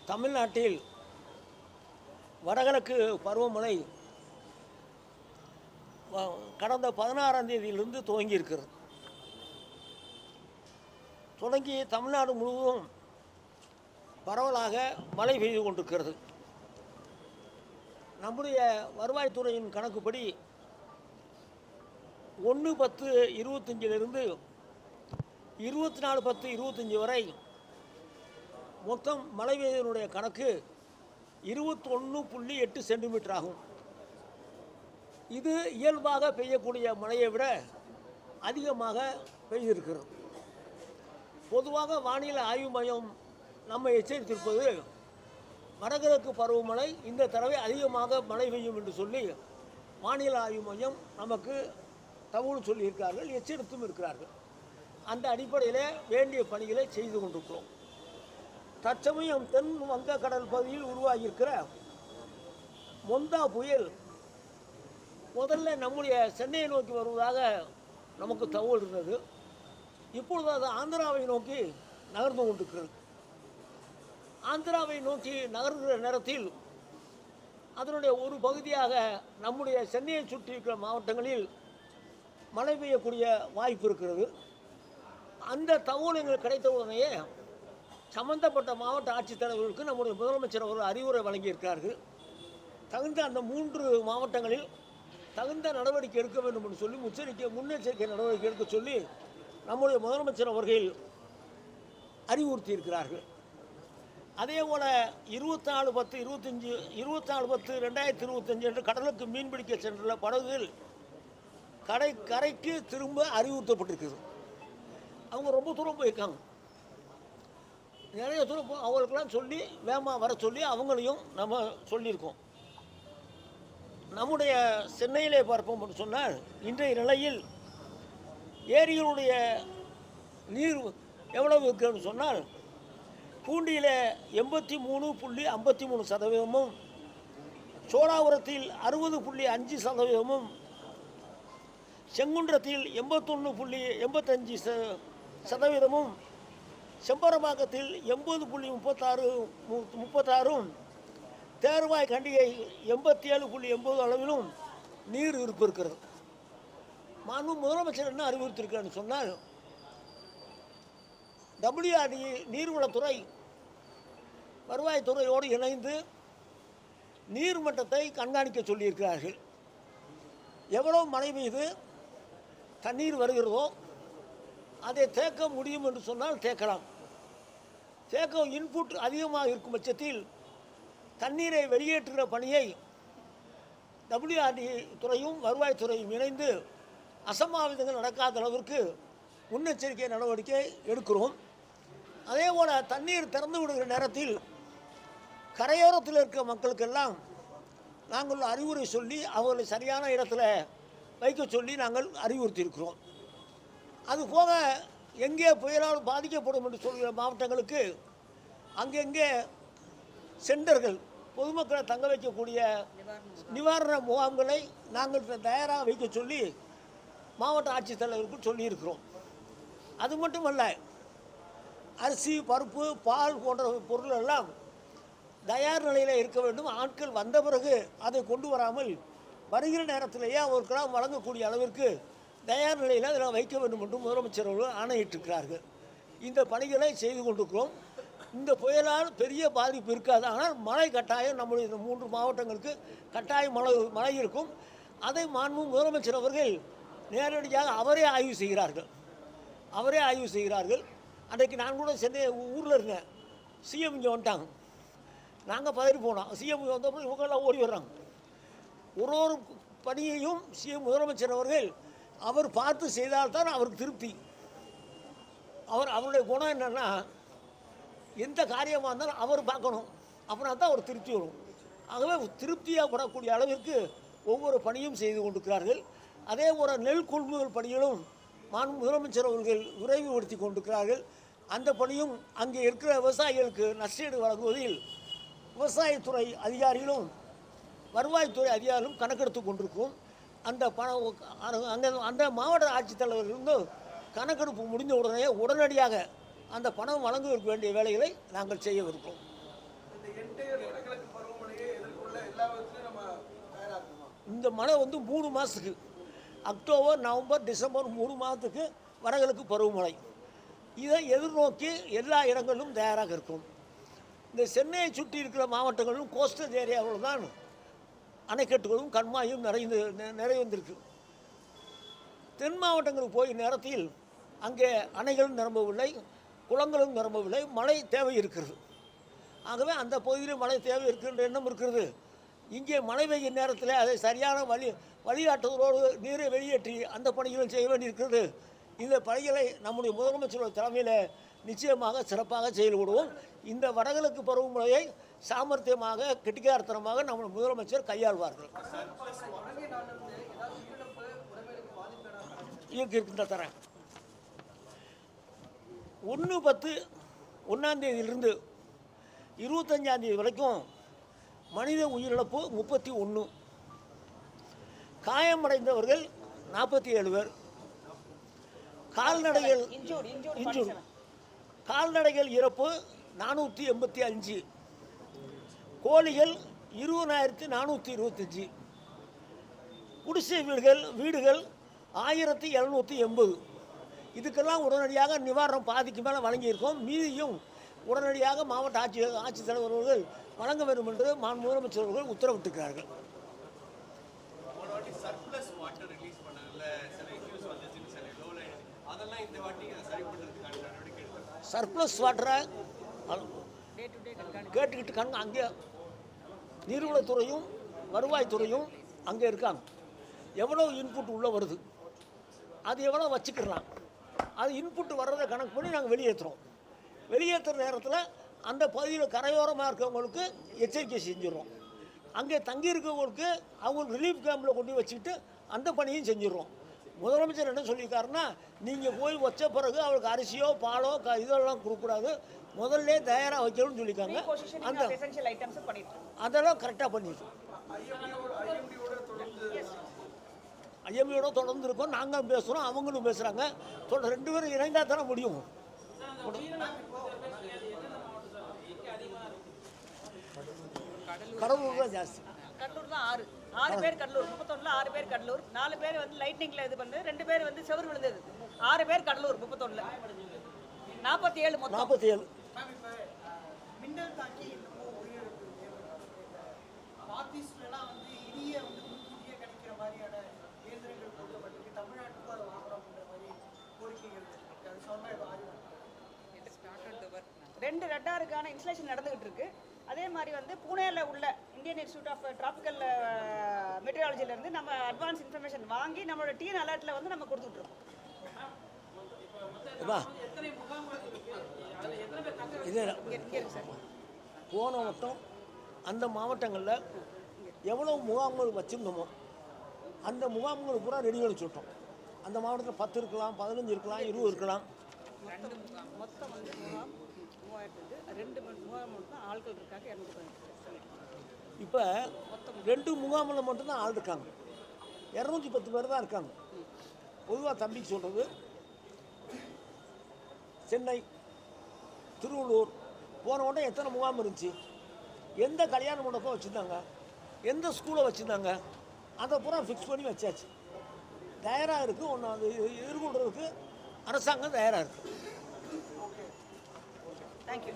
தமிழ்நாட்டில் வடகிழக்கு பருவமழை கடந்த 16ஆம் தேதியிலிருந்து துவங்கியிருக்கிறது. தொடங்கி தமிழ்நாடு முழுவதும் பரவலாக மழை பெய்து கொண்டிருக்கிறது. நம்முடைய வருவாய்த்துறையின் கணக்குப்படி 1/10/25 24/10/25 வரை மொத்தம் மழை பெய்தனுடைய கணக்கு 21.8 சென்டிமீட்டர் ஆகும். இது இயல்பாக பெய்யக்கூடிய மழையை விட அதிகமாக பெய்திருக்கிறது. பொதுவாக வானிலை ஆய்வு மையம் நம்மை எச்சரித்திருப்பது வடகிழக்கு பருவமழை இந்த தடவை அதிகமாக மழை பெய்யும் என்று சொல்லி வானிலை ஆய்வு மையம் நமக்கு தகவல் சொல்லியிருக்கிறார்கள், எச்சரித்தும் இருக்கிறார்கள். அந்த அடிப்படையில் வேண்டிய பணிகளை செய்து கொண்டிருக்கிறோம். தற்சமயம் தென் வங்கக்கடல் பகுதியில் உருவாகியிருக்கிற மொந்தா புயல் முதல்ல நம்முடைய சென்னையை நோக்கி வருவதாக நமக்கு தகவல் இருந்தது. இப்பொழுது அது ஆந்திராவை நோக்கி நகர்ந்து கொண்டிருக்கிறது. ஆந்திராவை நோக்கி நகர்கிற நேரத்தில் அதனுடைய ஒரு பகுதியாக நம்முடைய சென்னையை சுற்றி இருக்கிற மாவட்டங்களில் மழை பெய்யக்கூடிய வாய்ப்பு இருக்கிறது. அந்த தகவல் எங்களுக்கு கிடைத்தவுடனேயே சம்பந்தப்பட்ட மாவட்ட ஆட்சித்தலைவர்களுக்கு நம்முடைய முதலமைச்சர் அவர்கள் அறிவுரை வழங்கியிருக்கிறார்கள். தகுந்த அந்த 3 மாவட்டங்களில் தகுந்த நடவடிக்கை எடுக்க வேண்டும் என்று சொல்லி முன்னெச்சரிக்கை நடவடிக்கை எடுக்க சொல்லி நம்முடைய முதலமைச்சர் அவர்கள் அறிவுறுத்தியிருக்கிறார்கள். அதே போல் 24/10/2025 என்று கடலுக்கு மீன்பிடிக்க சென்றுள்ள படகுகள் கரைக்கு திரும்ப அறிவுறுத்தப்பட்டிருக்குது. அவங்க ரொம்ப தூரம் போயிருக்காங்க. நிறைய தூரம் அவங்களுக்கெல்லாம் சொல்லி வேகமாக வர சொல்லி அவங்களையும் நம்ம சொல்லியிருக்கோம். நம்முடைய சென்னையிலே பார்ப்போம் என்று சொன்னால் இன்றைய நிலையில் ஏரிகளுடைய நீர் எவ்வளவு இருக்குன்னு சொன்னால் பூண்டியில் 83.53%, சோழாபுரத்தில் 60.5%, செங்குன்றத்தில் 81.85%, செம்பரம்பாக்கத்தில் 80.36%, தேர்வாய் கண்டிகை 87.80 அளவிலும் நீர் இருப்பு இருக்கிறது. மாண்பு முதலமைச்சர் என்ன அறிவுறுத்தியிருக்காருன்னு சொன்னால் WRD நீர்வளத்துறை வருவாய்த்துறையோடு இணைந்து நீர்மட்டத்தை கண்காணிக்க சொல்லியிருக்கிறார்கள். எவ்வளவு மழை பெய்து தண்ணீர் வருகிறதோ அதை தேக்க முடியும் என்று சொன்னால் தேக்கலாம். தேக்கம் இன்புட் அதிகமாக இருக்கும் பட்சத்தில் தண்ணீரை வெளியேற்றுகிற பணியை WRD துறையும் வருவாய்த்துறையும் இணைந்து அசம்பாவிதங்கள் நடக்காத அளவிற்கு முன்னெச்சரிக்கை நடவடிக்கை எடுக்கிறோம். அதே போல் தண்ணீர் திறந்து விடுகிற நேரத்தில் கரையோரத்தில் இருக்கிற மக்களுக்கெல்லாம் நாங்கள் அறிவுரை சொல்லி அவர்களை சரியான இடத்துல வைக்க சொல்லி நாங்கள் அறிவுறுத்தியிருக்கிறோம். அதுபோக எங்கே புயலால் பாதிக்கப்படும் என்று சொல்கிற மாவட்டங்களுக்கு அங்கெங்கே சென்டர்கள் பொதுமக்களை தங்க வைக்கக்கூடிய நிவாரண முகாம்களை நாங்கள் தயாராக வைக்க சொல்லி மாவட்ட ஆட்சித்தலைவருக்கு சொல்லியிருக்கிறோம். அது மட்டுமல்ல, அரிசி, பருப்பு, பால் போன்ற பொருள் எல்லாம் தயார் நிலையில் இருக்க வேண்டும். ஆட்கள் வந்த பிறகு அதை கொண்டு வராமல் வருகிற நேரத்திலேயே அவர்களுக்கெல்லாம் வழங்கக்கூடிய அளவிற்கு தயார் நிலையில் அதில் வைக்க வேண்டும் என்று முதலமைச்சர் அவர்கள் ஆணையிட்டிருக்கிறார்கள். இந்த பணிகளை செய்து கொண்டிருக்கிறோம். இந்த புயலால் பெரிய பாதிப்பு இருக்காது. ஆனால் மழை கட்டாயம் நம்முடைய இந்த 3 மாவட்டங்களுக்கு கட்டாயம் மழை இருக்கும். அதை மாண்பு முதலமைச்சர் அவர்கள் நேரடியாக அவரே ஆய்வு செய்கிறார்கள். அன்றைக்கு நான் கூட சென்னை ஊரில் இருந்தேன். சிஎம் இங்கே வந்துட்டாங்க. நாங்கள் பதறி போனோம். சிஎம் வந்தப்போ இவங்கெல்லாம் ஓடி வர்றாங்க. ஒரு பணியையும் சிஎம் முதலமைச்சர் அவர்கள் அவர் பார்த்து செய்தால்தான் அவருக்கு திருப்தி. அவருடைய குணம் என்னென்னா எந்த காரியமாக இருந்தாலும் அவர் பார்க்கணும், அப்படின்னா தான் அவர் திருப்தி வரும். ஆகவே திருப்தியாக படக்கூடிய அளவிற்கு ஒவ்வொரு பணியும் செய்து கொண்டிருக்கிறார்கள். அதே போல் நெல் கொள்முதல் பணிகளும் மாண்பு முதலமைச்சர் அவர்கள் விரைவுபடுத்தி கொண்டிருக்கிறார்கள். அந்த பணியும் அங்கே இருக்கிற விவசாயிகளுக்கு நஷ்டஈடு வழங்குவதில் விவசாயத்துறை அதிகாரிகளும் வருவாய்த்துறை அதிகாரிகளும் கணக்கெடுத்து கொண்டிருக்கும். அந்த அந்த மாவட்ட ஆட்சித்தலைவர்கள் கணக்கெடுப்பு முடிந்த உடனடியாக அந்த பணம் வழங்குவதற்கு வேண்டிய வேலைகளை நாங்கள் செய்யவிருக்கிறோம். இந்த மழை வந்து 3 மாதத்துக்கு, அக்டோபர் நவம்பர் டிசம்பர் 3 மாதத்துக்கு வடகிழக்கு பருவமழை. இதை எதிர்நோக்கி எல்லா இடங்களிலும் தயாராக இருக்கும். இந்த சென்னையை சுற்றி இருக்கிற மாவட்டங்களிலும் கோஸ்டல் ஏரியாவில் தான் அணைக்கட்டுகளும் கண்மாயும் நிறைந்திருக்கு. தென் மாவட்டங்களுக்கு போய் நேரத்தில் அங்கே அணைகளும் நிரம்பவில்லை, குளங்களும் நிரம்பவில்லை, மழை தேவை இருக்கிறது. ஆகவே அந்த பகுதியில் மழை தேவை இருக்கின்ற எண்ணம் இருக்கிறது. இங்கே மழை பெய்யும் நேரத்தில் அதை சரியான வழிகாட்டுதலோடு நீரை வெளியேற்றி அந்த பணிகளும் செய்ய வேண்டியிருக்கிறது. இந்த பணிகளை நம்முடைய முதலமைச்சர் தலைமையில் நிச்சயமாக சிறப்பாக செயல்படுவோம். இந்த வடகிழக்கு பருவமழையை சாமர்த்தியமாக கெட்டிக்காரத்தனமாக நம்ம முதலமைச்சர் கையாள்வார்கள். இருக்கின்ற தரேன் 1/10/1 25 வரைக்கும் மனித உயிரிழப்பு 31, காயமடைந்தவர்கள் 47 பேர், கால்நடைகள் இறப்பு 485, கோழிகள் 20,425, குடிசை வீடுகள் 1780. இதுக்கெல்லாம் உடனடியாக நிவாரணம் பாதிக்கு மேலே வழங்கியிருக்கோம். மீதியும் உடனடியாக மாவட்ட ஆட்சித்தலைவர் அவர்கள் வழங்க வேண்டும் என்று முதலமைச்சர் அவர்கள் உத்தரவிட்டிருக்கிறார்கள். சர்ப்ளஸ் வாட்டரை கேட்டுக்கிட்டு அங்கே நீர்வளத்துறையும் வருவாய்த்துறையும் அங்கே இருக்காங்க. எவ்வளோ இன்புட் உள்ளே வருது, அது எவ்வளோ வச்சுக்கலாம், அது இன்புட் வர்றதை கணக்கு பண்ணி நாங்கள் வெளியேற்றுறோம். வெளியேற்றுற நேரத்தில் அந்த பகுதியில் கரையோரமாக இருக்கிறவங்களுக்கு எச்சரிக்கை செஞ்சிடறோம். அங்கே தங்கி இருக்கிறவங்களுக்கு அவங்களுக்கு ரிலீஃப் கேம்பில் கொண்டு வச்சுக்கிட்டு அந்த பணியும் செஞ்சிடறோம். முதலமைச்சர் என்ன சொல்லியிருக்காருன்னா, நீங்கள் போய் வச்ச பிறகு அவளுக்கு அரிசியோ பாலோ இதெல்லாம் கொடுக்கக்கூடாது, முதல்ல தயாராக வைக்கணும்னு சொல்லியிருக்காங்க. அந்த அதெல்லாம் கரெக்டாக பண்ணிடுறோம். ஐஎம்இயோட தொடர்ந்து இருக்கோம். நாங்களும் பேசுகிறோம், அவங்களும் பேசுகிறாங்க. 2 பேரும் இணைந்தால் தானே முடியும். கடலூர் தான் ஜாஸ்தி. கடலூர் தான் 6 பேர் கடலூர். 31ல் 6 பேர் கடலூர், 4 பேர் வந்து லைட்னிங்ல இது பண்ணது, 2 பேர் வந்து செவுரு விழுந்தது. 6 பேர் கடலூர் 31ல். 47 மொத்தம். 47 மின்னல் தாக்கி நார்த்ஈஸ்ட்லாம் வந்து இடிய வந்து முன்கூட்டியே கிடைக்கிற மாதிரியான இயந்திரங்கள் கொடுக்கப்பட்டிருக்கு. தமிழ்நாட்டுக்கு அதை வாங்குறோம் அப்படின்ற மாதிரி கோரிக்கைகள் இருக்கு. அது சொன்னா 2 ரெட்டாருக்கான இன்ஸ்டலேஷன் நடந்துகிட்டு இருக்கு. அதே மாதிரி வந்து பூனேல உள்ள இந்தியன் இன்ஸ்டியூட் ஆஃப் டிராபிக்கல் மெட்ரியாலஜிலேருந்து நம்ம அட்வான்ஸ் இன்ஃபர்மேஷன் வாங்கி நம்மளோட டீன் அலர்ட்டில் வந்து நம்ம கொடுத்துட்ருக்கோம். போன வட்டம் அந்த மாவட்டங்களில் எவ்வளோ முகாம்கள் வச்சுருந்தோமோ அந்த முகாம்கள் பூரா ரெடி பண்ணி சொல்லிட்டோம். அந்த மாவட்டத்தில் 10 இருக்கலாம், 15 இருக்கலாம், 20 இருக்கலாம். மொத்தம் வந்து முகாம் 3000, 2 முகாம் மட்டும் தான் ஆட்கள் இருக்காங்க. 210. இப்போ 2 முகாமில் மட்டும்தான் ஆள் இருக்காங்க. 210 பேர் தான் இருக்காங்க. பொதுவாக தம்பிக்கு சொல்கிறது, சென்னை, திருவள்ளூர் போன உடனே எத்தனை முகாம் இருந்துச்சு, எந்த கல்யாண மண்டபம் வச்சுருந்தாங்க, எந்த ஸ்கூலை வச்சுருந்தாங்க, அதை பூரா ஃபிக்ஸ் பண்ணி வச்சாச்சு. தயாராக இருக்குது. ஒன்று அது எதிர்கொள்கிறதுக்கு அரசாங்கம் தயாராக இருக்குது. தேங்க்யூ.